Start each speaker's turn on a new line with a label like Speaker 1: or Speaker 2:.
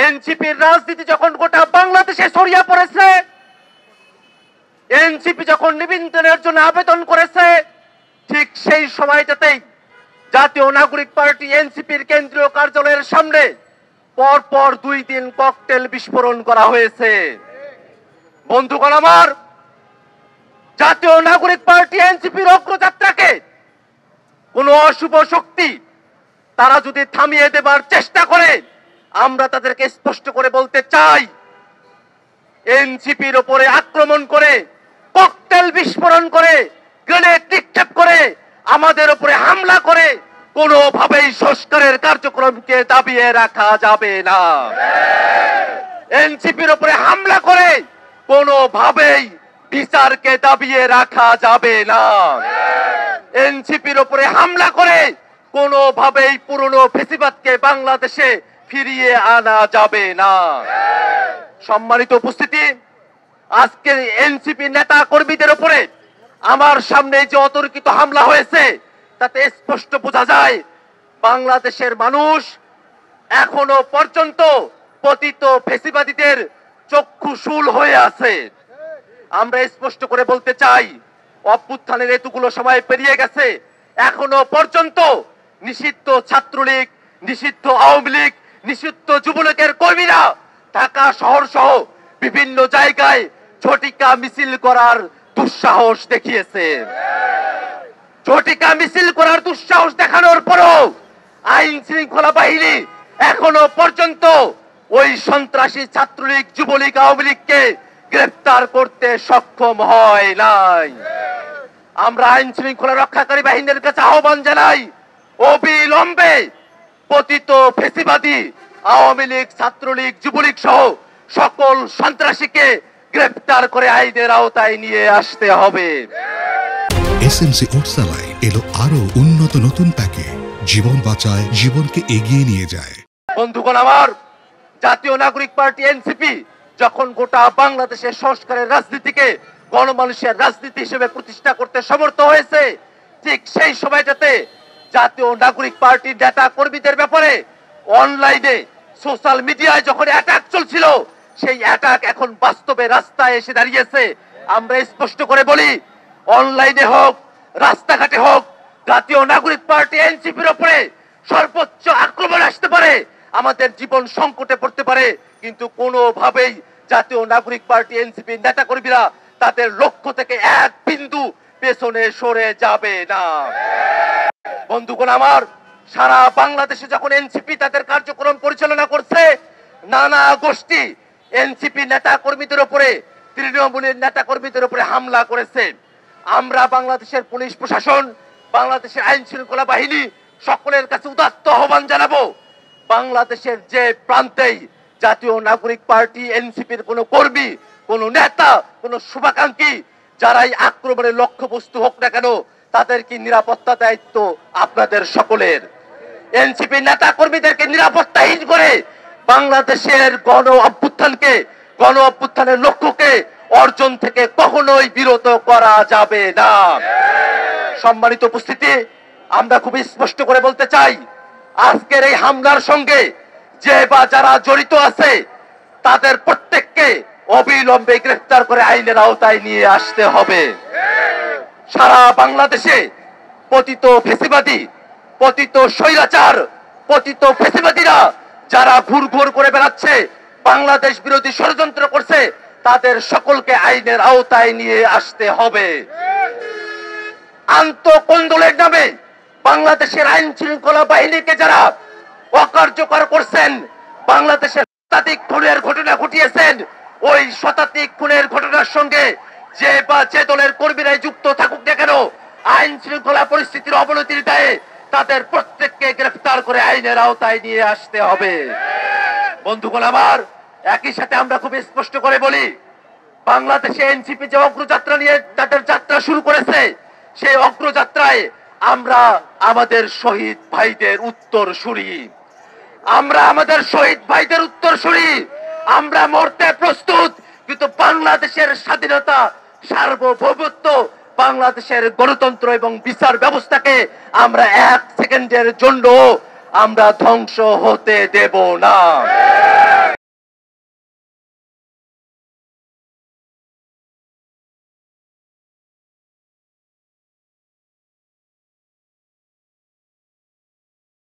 Speaker 1: এনসিপির রাজনীতি যখন গোটা বাংলাদেশে ছড়িয়ে পড়েছে, এনসিপি যখন নিবন্ধনের জন্য আবেদন করেছে, ঠিক সেই সময়টাতেই জাতীয় নাগরিক পার্টি এনসিপির কেন্দ্রীয় কার্যালয়ের সামনে পরপর 2 দিন ককটেল বিস্ফোরণ করা হয়েছে। বন্ধুগণ আমার, জাতীয় নাগরিক পার্টি এনসিপির অগ্রযাত্রাকে কোন অশুভ শক্তি তারা যদি থামিয়ে দেবার চেষ্টা করে, আমরা তাদেরকে স্পষ্ট করে বলতে চাই, এনসিপির উপরে আক্রমণ করে, ককটেল বিস্ফোরণ করে, গ্রেনেড নিক্ষেপ করে, আমাদের উপরে হামলা করে কোনোভাবেই সংস্কারের কার্যক্রমকে দাবিয়ে রাখা যাবে না। এনসিপির উপরে হামলা করে কোনোভাবেই বিচারকে দাবিয়ে রাখা যাবে না। এনসিপির উপরে হামলা করে কোনোভাবেই পুরনো ফ্যাসিবাদকে বাংলাদেশে ফিরিয়ে আনা যাবে না। সম্মানিত উপস্থিতি, আজকে এনসিপি নেতা কর্মীদের উপরে আমার সামনে যে অতর্কিত হামলা হয়েছে, তাতে স্পষ্ট বোঝা যায় বাংলাদেশের মানুষ এখনো পর্যন্ত পতিত ফ্যাসিবাদীদের চক্ষুশূল হয়ে আছে। আমরা স্পষ্ট করে বলতে চাই, অভ্যুত্থানের এতগুলো সময় পেরিয়ে গেছে, এখনো পর্যন্ত নিষিদ্ধ ছাত্রলীগ, নিষিদ্ধ আওয়ামী লীগ, নিষিদ্ধ যুবলীগের কর্মীরা ঢাকা শহর সহ বিভিন্ন জায়গায় ঝটিকা মিছিল করার দুঃসাহস দেখিয়েছে। ঝটিকা মিছিল করার দুঃসাহস দেখানোর পরও আইন শৃঙ্খলা বাহিনী এখনো পর্যন্ত ওই সন্ত্রাসী ছাত্রলীগ, যুবলীগ, আওয়ামী লীগকে গ্রেফতার করতে সক্ষম হয় নাই। আমরা আইন শৃঙ্খলা রক্ষাকারী বাহিনীর কাছে আহ্বান জানাই, অবিলম্বে পতিত ফ্যাসিবাদী আওয়ামী লীগ, ছাত্রলীগ, যুবলীগ সহ সকল সন্ত্রাসীকে গ্রেফতার করে আইনের আওতায় নিয়ে আসতে হবে।
Speaker 2: এসএমসি ওটসালাই এলো আরো উন্নত নতুন প্যাকে, জীবন বাঁচায়, জীবনকে এগিয়ে নিয়ে যায়।
Speaker 1: বন্ধুগণ আমার, জাতীয় নাগরিক পার্টি এনসিপি যখন গোটা বাংলাদেশের সংস্কারের রাজনীতিকে গণমানুষের রাজনীতি হিসেবে প্রতিষ্ঠা করতে সমর্থ হয়েছে, ঠিক সেই সময়টাতে জাতীয় নাগরিক পার্টির নেতা কর্মীদের ব্যাপারে অনলাইনে, সোশ্যাল মিডিয়ায় যখন অ্যাটাক চলছিল, সেই অ্যাটাক এখন বাস্তবে রাস্তায় এসে দাঁড়িয়েছে। আমরা স্পষ্ট করে বলি, অনলাইনে হোক, রাস্তাঘাটে হোক, জাতীয় নাগরিক পার্টি এনসিপির উপরে সর্বোচ্চ আক্রমণ আসতে পারে, আমাদের জীবন সংকটে পড়তে পারে, কিন্তু কোনোভাবেই জাতীয় নাগরিক পার্টি এনসিপির নেতা কর্মীরা তাদের লক্ষ্য থেকে এক বিন্দু পেছনে সরে যাবে না। বন্ধুগণ আমার, সারা বাংলাদেশে যখন এনসিপি তাদের কার্যক্রম পরিচালনা করছে, নানা গোষ্ঠী এনসিপি নেতা কর্মীদের উপরে, তৃণমূলের নেতা কর্মীদের উপরে হামলা করেছে। আমরা বাংলাদেশের পুলিশ প্রশাসন, বাংলাদেশের আইন শৃঙ্খলা বাহিনী সকলের কাছে উদাত্ত আহ্বান জানাবো, বাংলাদেশের যে প্রান্তেই জাতীয় নাগরিক পার্টি এনসিপির কোন কর্মী, কোন নেতা, কোন শুভাকাঙ্ক্ষী যারাই আক্রমণের লক্ষ্যবস্তু হোক না কেন, তাদেরকে নিরাপত্তা দায়িত্ব আপনাদের সকলের। এনসিপি নেতা কর্মীদেরকে নিরাপত্তাহীন করে বাংলাদেশের গণ অভ্যুত্থানের লক্ষ্যকে অর্জন থেকে কখনোই বিরত করা যাবে না। সম্মানিত উপস্থিতি, আমরা খুব স্পষ্ট করে বলতে চাই, আজকের এই হামলার সঙ্গে যে বা যারা জড়িত আছে, তাদের প্রত্যেককে অবিলম্বে গ্রেফতার করে আইনের আওতায় নিয়ে আসতে হবে। সারা বাংলাদেশে পতিত ফ্যাসিবাদী, পতিত স্বৈরাচার, পতিত ফ্যাসিবাদীরা যারা ঘুরঘুর করে বেড়াচ্ছে, বাংলাদেশ বিরোধী ষড়যন্ত্র করছে, তাদের সকলকে আইনের আওতায় নিয়ে আসতে হবে। আন্তঃকন্দলের নামে বাংলাদেশের আইন শৃঙ্খলা বাহিনীকে যারা অকার্যকর করছেন, বাংলাদেশের শতাধিক খুনের ঘটনা ঘটিয়েছেন, ওই শতাধিক খুনের ঘটনার সঙ্গে যে বা যে দলের কর্মীরাই যুক্ত থাকুক না কেন, আইন শৃঙ্খলা পরিস্থিতির অবনতির দায়ে তাদের প্রত্যেককে গ্রেফতার করে আইনের আওতায় নিয়ে আসতে হবে। বন্ধুগণ আমার, একই সাথে আমরা খুব স্পষ্ট করে বলি, বাংলাদেশে এনসিপি যে অগ্রযাত্রা নিয়ে তাদের যাত্রা শুরু করেছে, সেই অগ্রযাত্রায় আমরা আমাদের শহীদ ভাইদের উত্তরসূরি, আমরা আমাদের শহীদ ভাইদের উত্তরসূরি, আমরা মরতে প্রস্তুত, কিন্তু বাংলাদেশের স্বাধীনতা, সার্বভৌমত্ব, বাংলাদেশের গণতন্ত্র এবং বিচার ব্যবস্থাকে আমরা 1 সেকেন্ডের জন্য আমরা ধ্বংস হতে দেব না।